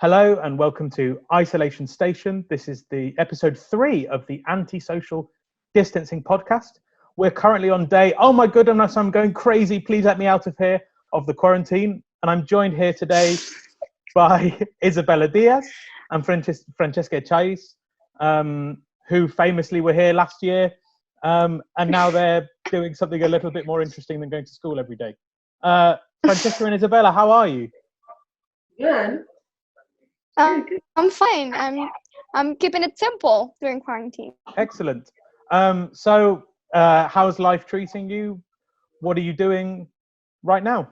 Hello and welcome to Isolation Station. This is the episode 3 of the Antisocial Distancing podcast. We're currently on day, oh my goodness, I'm going crazy, please let me out of here, of the quarantine. And I'm joined here today by Isabela Diaz and Francesca Echaiz, who famously were here last year. And now they're doing something a little bit more interesting than going to school every day. Francesca and Isabela, how are you? Good. I'm fine. I'm keeping it simple during quarantine. Excellent. So how's life treating you? What are you doing right now?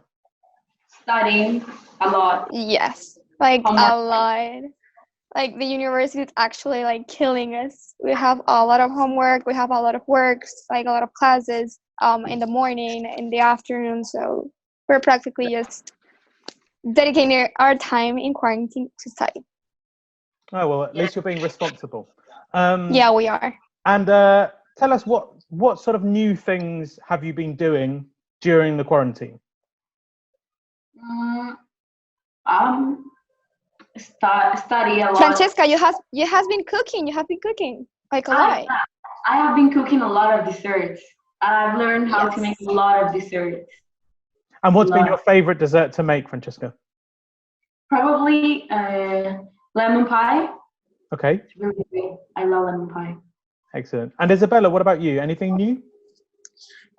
Studying a lot. Yes, like a lot. Like the university is actually like killing us. We have a lot of homework. We have a lot of works, like a lot of classes. In the morning, in the afternoon. So we're practically just dedicating our time in quarantine to study. Oh, well, at least you're being responsible. Yeah, we are. And tell us what sort of new things have you been doing during the quarantine? Study a lot. Francesca, you have been cooking. You have been cooking like a lot. I have been cooking a lot of desserts. I've learned how to make a lot of desserts. And what's been your favorite dessert to make, Francesca? Probably lemon pie. Okay. It's really good. I love lemon pie. Excellent. And Isabela, what about you? Anything new?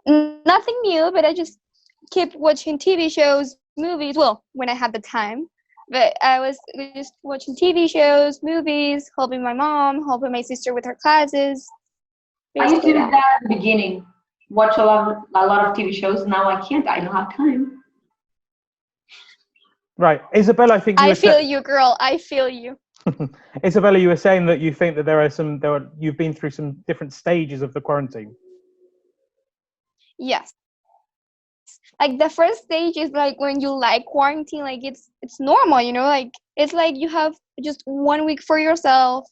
Nothing new, but I just keep watching TV shows, movies. Well, when I had the time. But I was just watching TV shows, movies, helping my mom, helping my sister with her classes. I used to do that at the beginning. Watch a lot of TV shows. Now I can't. I don't have time. Right. Isabela, I think I feel you, girl. I feel you. Isabela, you were saying that you think that you've been through some different stages of the quarantine. Yes. Like the first stage is like when you like quarantine, like it's normal, you know, like it's like you have just 1 week for yourself,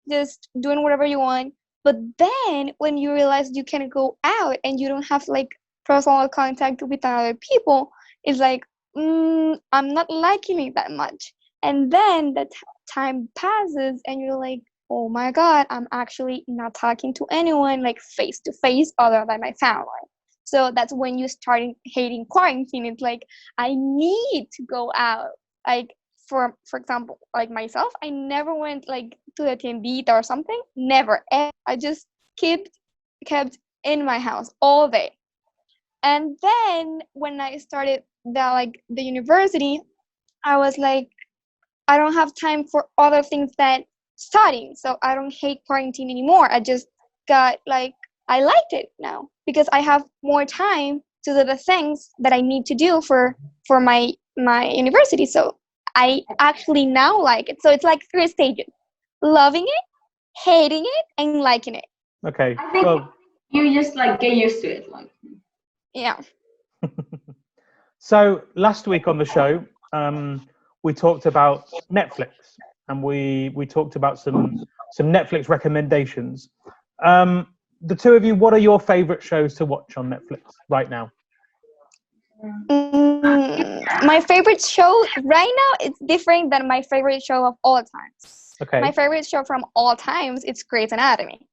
just doing whatever you want. But then when you realize you can go out and you don't have like personal contact with other people, it's like, I'm not liking it that much. And then the time passes and you're like, oh my God, I'm actually not talking to anyone like face to face other than my family. So that's when you start hating quarantine. It's like, I need to go out. Like, for example, like myself, I never went like to the tiendita or something. Never. I just kept in my house all day. And then when I started the university, I was like, I don't have time for other things than studying. So I don't hate quarantine anymore. I just got like, I liked it now because I have more time to do the things that I need to do for my university. So I actually now like it. So it's like 3 stages: loving it, hating it, and liking it. Okay. I think you just like get used to it. Like. Yeah. So last week on the show, we talked about Netflix, and we talked about some Netflix recommendations. The two of you, what are your favorite shows to watch on Netflix right now? My favorite show right now is different than my favorite show of all times. Okay. My favorite show from all times is Grey's Anatomy.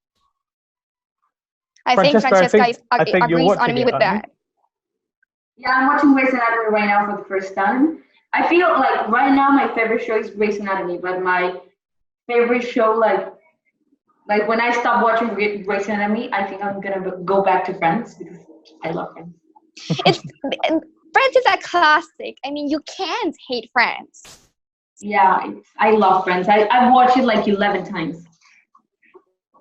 I think Francesca agrees on me with that. Yeah, I'm watching Grey's Anatomy right now for the first time. I feel like right now my favorite show is Grey's Anatomy, but my favorite show, like when I stop watching Grey's Anatomy, I think I'm gonna go back to Friends because I love Friends. Friends is a classic. I mean, you can't hate Friends. Yeah, I love Friends. I've watched it like 11 times.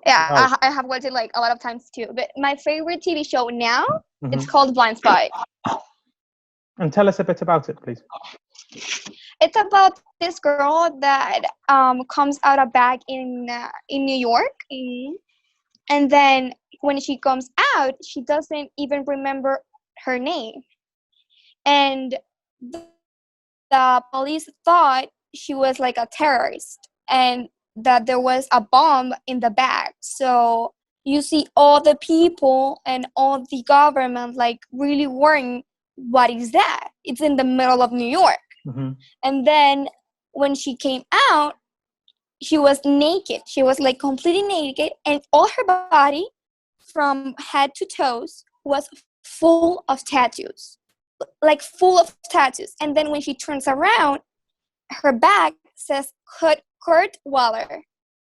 Yeah, Wow. I have watched it like a lot of times too. But my favorite TV show now, it's called Blind Spot. And tell us a bit about it, please. It's about this girl that comes out of bag in New York, and then when she comes out, she doesn't even remember her name, and the police thought she was like a terrorist and that there was a bomb in the bag. So you see all the people and all the government like really worrying, what is that? It's in the middle of New York. Mm-hmm. And then when she came out, she was naked. She was like completely naked, and all her body from head to toes was full of tattoos, like full of tattoos. And then when she turns around, her back says Kurt Waller,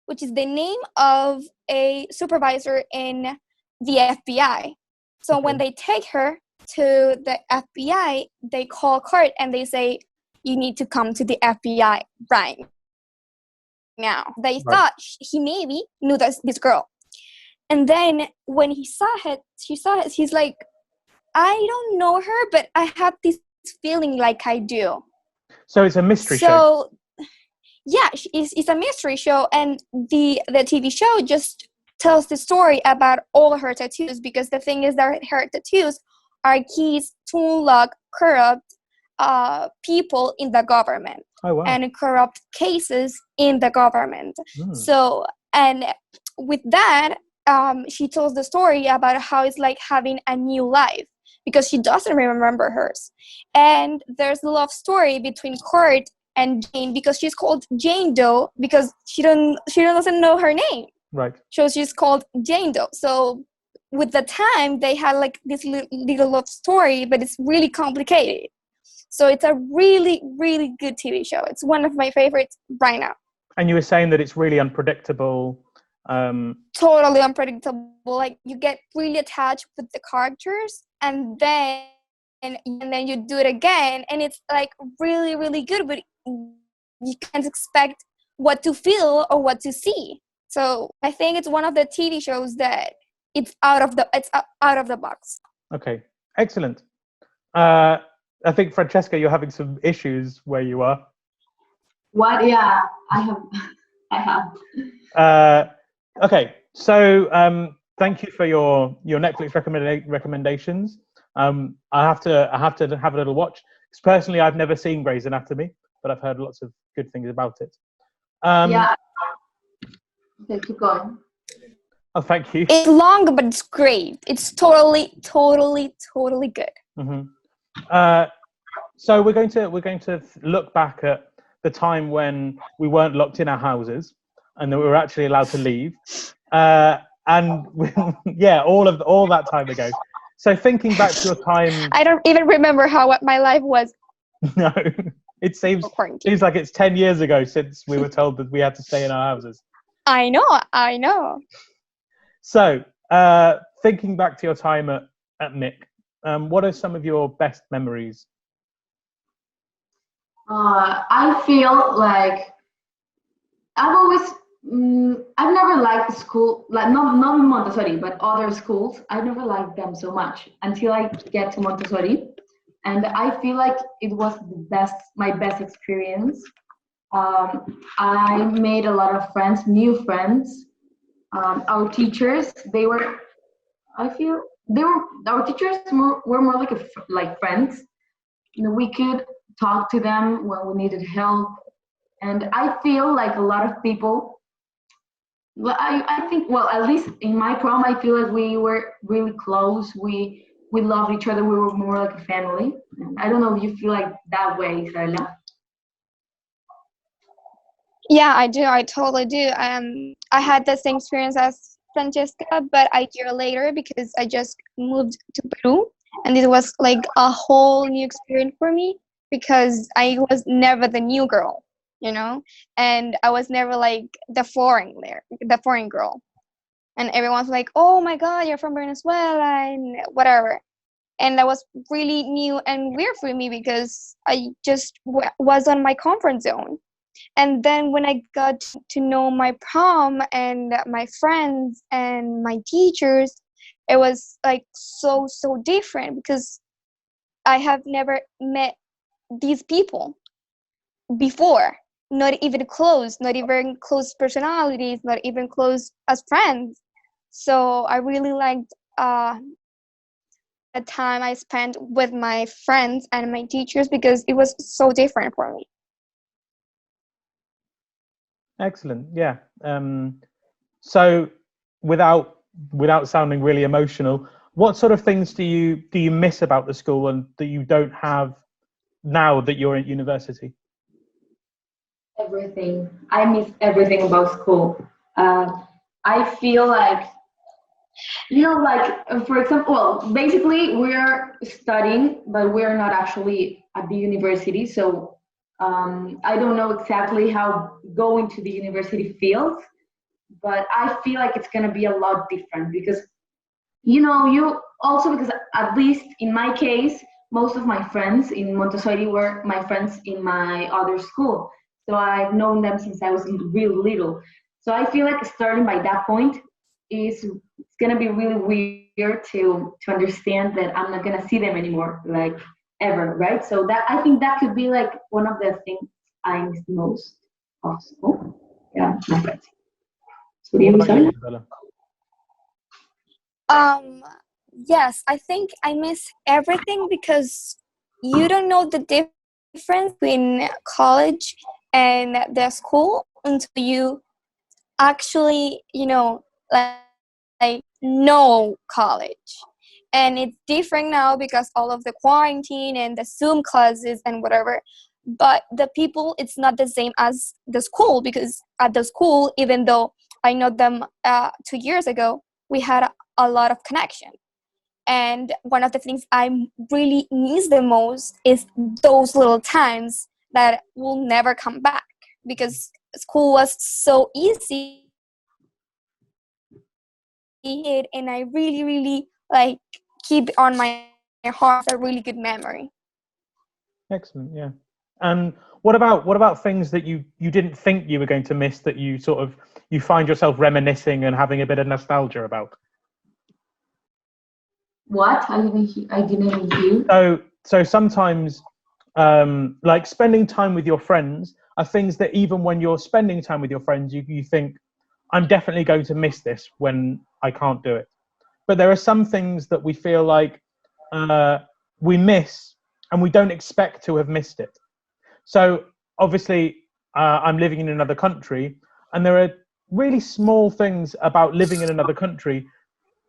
which is the name of a supervisor in the FBI. So when they take her to the FBI, they call Kurt and they say, you need to come to the FBI right now. They thought he maybe knew this girl. And then when she saw it, he's like, I don't know her, but I have this feeling like I do. So it's a mystery show. So yeah, it's a mystery show, and the TV show just tells the story about all her tattoos, because the thing is that her tattoos are keys to unlock corrupt people in the government. Oh, wow. And corrupt cases in the government. So, and with that, she tells the story about how it's like having a new life, because she doesn't remember hers. And there's a love story between Kurt and Jane, because she's called Jane Doe because she doesn't know her name. Right. So she's called Jane Doe. So with the time, they had like this little love story, but it's really complicated. So it's a really, really good TV show. It's one of my favorites right now. And you were saying that it's really unpredictable. Totally unpredictable. Like, you get really attached with the characters, and then you do it again, and it's like really, really good, but you can't expect what to feel or what to see. So I think it's one of the TV shows that it's out of the box. Okay, excellent. I think, Francesca, you're having some issues where you are. What? Yeah, I have. Okay, so thank you for your Netflix recommendations. I have to have a little watch, because personally I've never seen Grey's Anatomy, but I've heard lots of good things about it. Yeah. Okay, keep going. Oh, thank you. It's long, but it's great. It's totally good. Mm-hmm. So we're going to look back at the time when we weren't locked in our houses and that we were actually allowed to leave, and yeah, all that time ago. So thinking back to your time, I don't even remember what my life was. No, it seems like it's 10 years ago since we were told that we had to stay in our houses. I know. So thinking back to your time at MIC, what are some of your best memories? I feel like I've never liked school, like not Montessori, but other schools. I never liked them so much until I get to Montessori, and I feel like it was my best experience. I made a lot of friends, new friends. Our teachers, our teachers were more like friends. You know, we could talk to them when we needed help, and I feel like a lot of people. Well, I think, well, at least in my prom, I feel like we were really close. We loved each other. We were more like a family. I don't know if you feel like that way, Isabela. Yeah, I do. I totally do. I had the same experience as Francesca, but a year later, because I just moved to Peru, and it was like a whole new experience for me, because I was never the new girl, you know, and I was never like the foreign girl, and everyone's like, "Oh my God, you're from Venezuela," and whatever. And that was really new and weird for me, because I just was on my comfort zone. And then when I got to know my prom and my friends and my teachers, it was like so different, because I have never met these people before, not even close personalities, not even close as friends. So I really liked the time I spent with my friends and my teachers, because it was so different for me. Excellent. Yeah. So without sounding really emotional, what sort of things do you miss about the school and that you don't have now that you're at university? Everything. I miss everything about school. I feel like, for example, well, basically we're studying, but we're not actually at the university. So I don't know exactly how going to the university feels, but I feel like it's going to be a lot different because, you also, because at least in my case, most of my friends in Montessori were my friends in my other school. So I've known them since I was really little. So I feel like starting by that point is it's gonna be really weird to understand that I'm not gonna see them anymore, like ever, right? So that I think that could be like one of the things I miss most of school. Yeah, my friends. So do What you, about you, Isabela? Isabella? Um, yes, I think I miss everything because you don't know the difference between college and the school until you actually, know college. And it's different now because all of the quarantine and the Zoom classes and whatever. But the people, it's not the same as the school, because at the school, even though I know them 2 years ago, we had a lot of connection. And one of the things I really miss the most is those little times that will never come back, because school was so easy and I really like keep on my heart a really good memory. Excellent, yeah. And what about things that you didn't think you were going to miss that you sort of you find yourself reminiscing and having a bit of nostalgia about? What? I didn't even hear. So sometimes like spending time with your friends are things that even when you're spending time with your friends, you think, I'm definitely going to miss this when I can't do it. But there are some things that we feel like we miss and we don't expect to have missed it. So obviously, I'm living in another country, and there are really small things about living in another country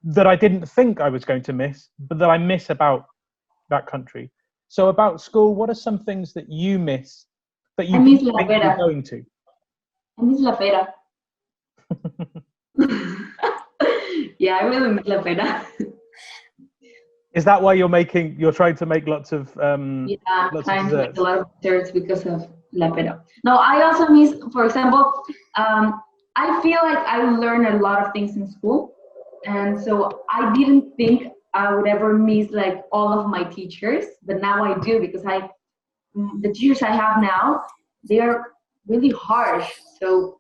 that I didn't think I was going to miss, but that I miss about that country. So about school, what are some things that you miss that I you miss didn't La think you were Pera. going to? I miss La Pera. Yeah, I really miss La Pera. Is that why you're trying to make Yeah, lots of trying to make a desserts? lot of desserts because of La Pera. No, I also miss, for example, I feel like I learned a lot of things in school, and so I didn't think I would ever miss like all of my teachers, but now I do because the teachers I have now, they are really harsh. So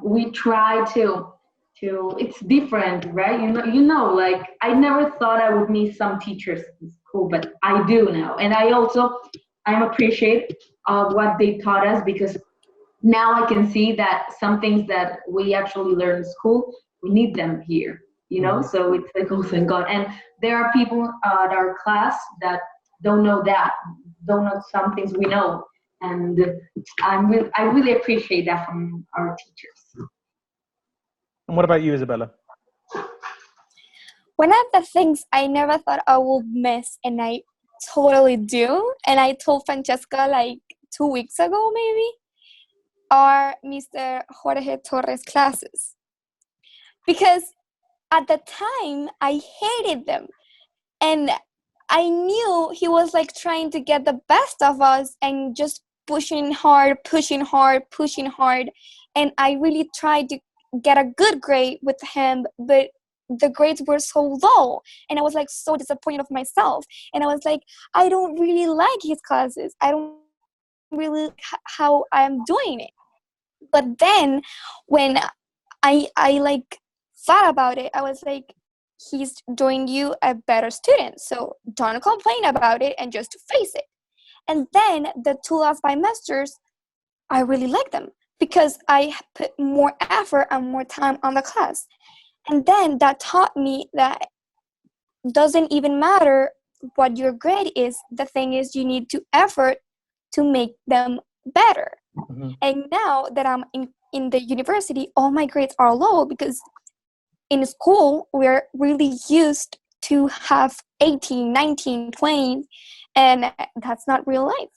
we try to it's different, right? Like I never thought I would meet some teachers in school, but I do now. And I'm appreciate what they taught us, because now I can see that some things that we actually learn in school, we need them here, Mhm. so it's like, oh, thank God. And there are people at our class that don't know that, don't know some things we know. And I really appreciate that from our teachers. And what about you, Isabella? One of the things I never thought I would miss, and I totally do, and I told Francesca like 2 weeks ago maybe, are Mr. Jorge Torres classes. Because at the time I hated them, and I knew he was like trying to get the best of us and just pushing hard, and I really tried to get a good grade with him, but the grades were so low, and I was like so disappointed of myself, and I was like, I don't really like his classes, I don't really like how I'm doing it. But then when I like thought about it, I was like, he's doing you a better student, so don't complain about it and just face it. And then the 2 last bimesters, I really like them because I put more effort and more time on the class. And then that taught me that doesn't even matter what your grade is. The thing is, you need to effort to make them better. Mhm. And now that I'm in the university, all my grades are low because in school, we're really used to have 18, 19, 20, and that's not real life.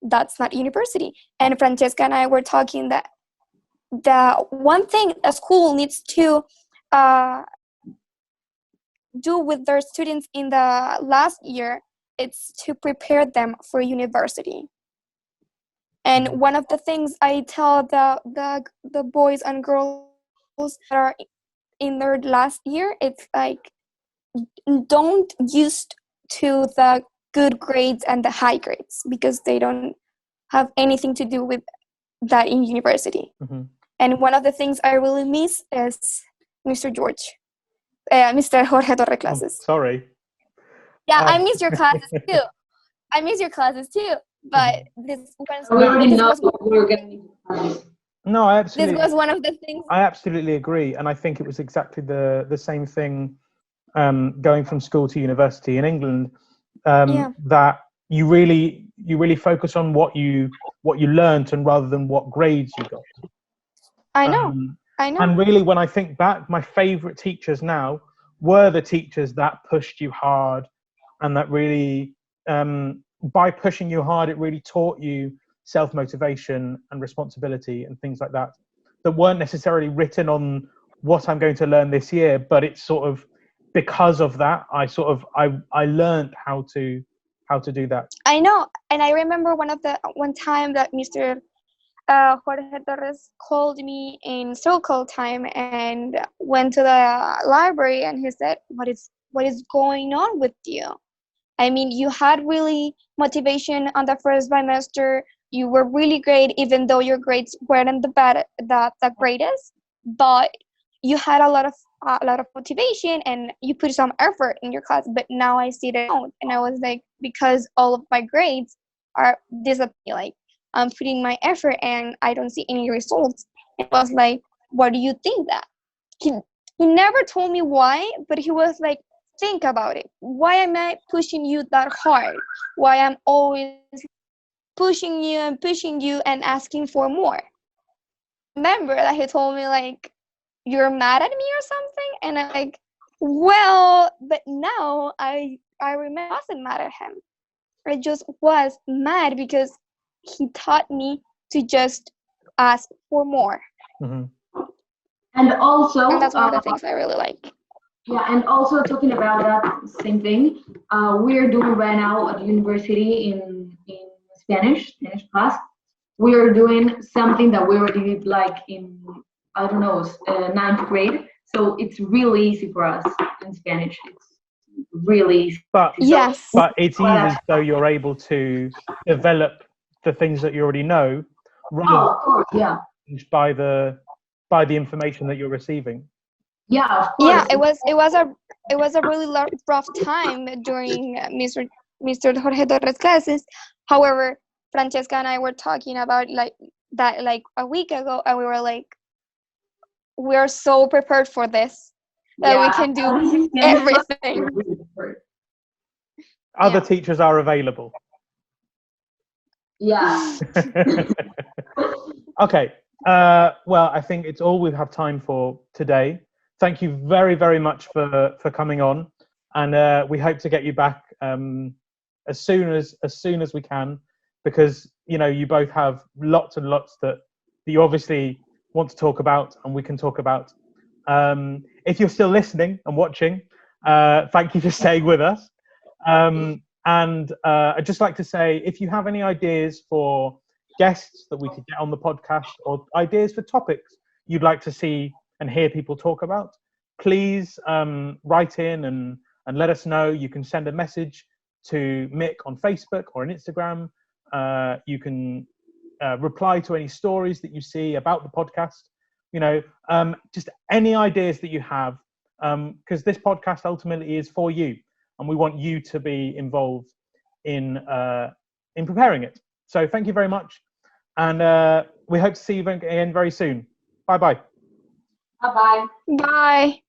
that's not university. And Francesca and I were talking that the one thing a school needs to do with their students in the last year, it's to prepare them for university. And one of the things I tell the boys and girls that are in their last year, it's like, don't use to the good grades and the high grades, because they don't have anything to do with that in university. And one of the things I really miss is Mr. George, Mr. Jorge Torre classes. Sorry. Yeah, I miss your classes too. I miss your classes too. But this was no, I absolutely. This was one of the things. I absolutely agree, and I think it was exactly the same thing going from school to university in England. That you really focus on what you learnt, and rather than what grades you got. I know. And really, when I think back, my favorite teachers now were the teachers that pushed you hard, and that really, by pushing you hard, it really taught you self-motivation and responsibility and things like that, that weren't necessarily written on what I'm going to learn this year, but it's sort of because of that, I learned how to do that. I know, and I remember one time that Mr. Jorge Torres called me in circle time and went to the library, and he said, what is going on with you? I mean, you had really motivation on the first semester. You were really great, even though your grades weren't the greatest, but you had a lot of motivation and you put some effort in your class. But now I see that out, and I was like, because all of my grades are disappearing, like I'm putting my effort and I don't see any results. It was like, what do you think that? He never told me why, but he was like, think about it. Why am I pushing you that hard? Why I'm always pushing you and asking for more? Remember that he told me, like, you're mad at me or something? And I'm like, well, but now I remember I wasn't mad at him. I just was mad because he taught me to just ask for more. And also, and that's one of the things I really like. Yeah, and also talking about that same thing, we're doing right now at university in Spanish class. We are doing something that we already did like in, I don't know, 9th grade. So it's really easy for us in Spanish. It's really easy. But it's easy, so you're able to develop the things that you already know, rather by the information that you're receiving. Yeah, of course. Yeah, it was a really rough time during Mr. Jorge Torres classes. However, Francesca and I were talking about that a week ago, and we were like, we are so prepared for this that we can do everything. Other teachers are available. Yeah. Okay. Well, I think it's all we have time for today. Thank you very, very much for coming on, and we hope to get you back as soon as we can, because you both have lots and lots that you obviously want to talk about, and we can talk about. If you're still listening and watching, thank you for staying with us. And I'd just like to say, if you have any ideas for guests that we could get on the podcast, or ideas for topics you'd like to see and hear people talk about, please write in and let us know. You can send a message to Mick on Facebook or on Instagram. You can reply to any stories that you see about the podcast. Just any ideas that you have, because this podcast ultimately is for you, and we want you to be involved in preparing it. So thank you very much, and we hope to see you again very soon. Bye-bye. Bye-bye. Bye.